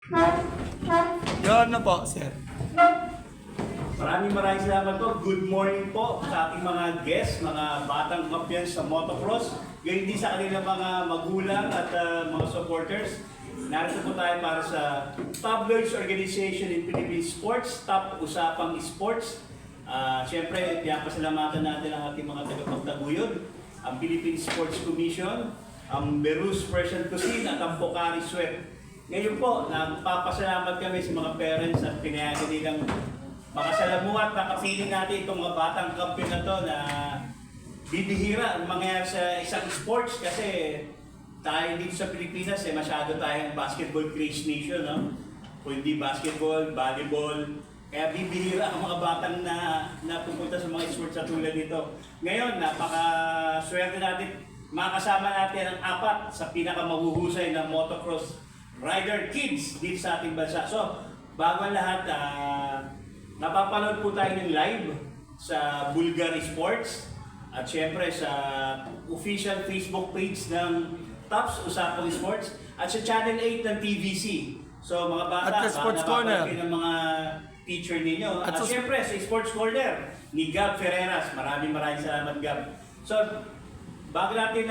Yun na po, sir. Maraming salamat po. Good morning po sa ating mga guests, mga batang kampiyon sa motocross. Gayon din sa kanilang mga magulang at mga supporters. Narito po tayo para sa Tabloids Organization in Philippine Sports, Top Usapang Sports. Siyempre, pasalamatan natin ang ating mga tagapagtaguyod, ang Philippine Sports Commission, ang Berus Persian Cuisine at ang Pocari Sweat. Ngayon po, nagpapasalamat kami sa mga parents at pinayagan nilang makasalamuha at nakapiling natin itong mga batang kampiyon na to na bibihira ang mangyayari sa isang sports kasi tayo dito sa Pilipinas masyado tayong basketball craze nation, no? Kung hindi basketball, volleyball, kaya bibihira ang mga batang na pupunta sa mga sports na tulad nito. Ngayon, napaka-swerte natin, makasama natin ang 4 sa pinakamahuhusay na motocross rider kids dito sa ating bansa. So, bago ang lahat, napapanood po tayo ng live sa Bulgari Sports at syempre sa official Facebook page ng Tops Usapang Sports at sa Channel 8 ng TVC. So mga bata, at sa Sports Corner ng mga teacher ninyo. At syempre sa Sports Corner ni Gab Ferreras. Maraming salamat, Gab. So bago natin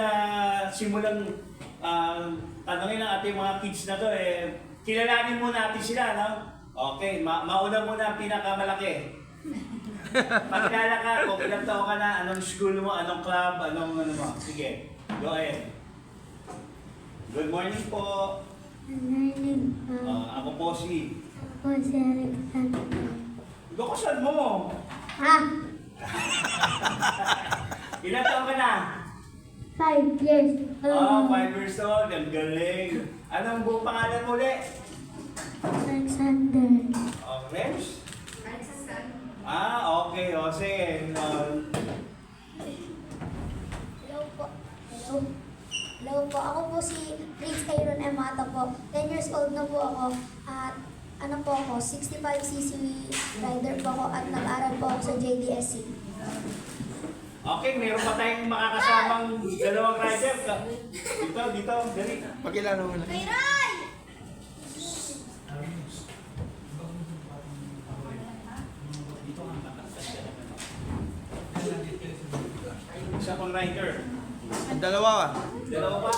simulang tanongin ang ating mga kids na to, kilalanin muna natin sila, no? Okay, mauna muna ang pinakamalaki. Pagkala ka, kung ilang taon ka na, anong school mo, anong club, ano mo. Sige, go ahead. Good morning po. Good morning po. Ako po si... Ako si Alexander. Lukusan mo! Ilang taon ka na? 5 years old. 5 years old, ang galing. Anong buong pangalan mo ulit? Alexander. Rems? Okay. Sige. Hello po. Hello po. Ako po si Prince Aaron M. Mata po. 10 years old na po ako. At ano po ako, 65cc rider po ako at nag-aral po ako sa JDSC. Okay, meron pa tayong makakasamang dalawang rider. Dito, dali. Pakilala mo na. Isa pang rider. Ang dalawa ka. Dalawa pa?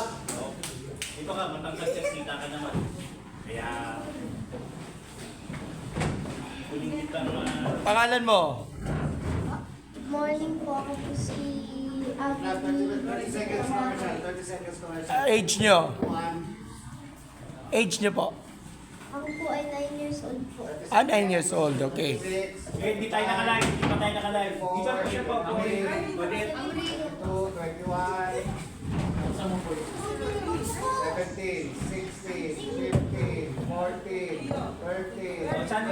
Dito ka, matangkas ka, kita ka naman. Kaya... Kuling kita Pangalan mo? Good morning po. Ako po si Abby. 30 seconds commercial. 30 seconds commercial. Age nyo? 1, Age nyo po? Ako po ay 9 years old po. 9 years old, okay. 6, hindi tayo nakalive. Hindi pa tayo nakalive. Dito pa siya po. Ulit. 22, 21, 17, 16, 15, 14, 13, Saan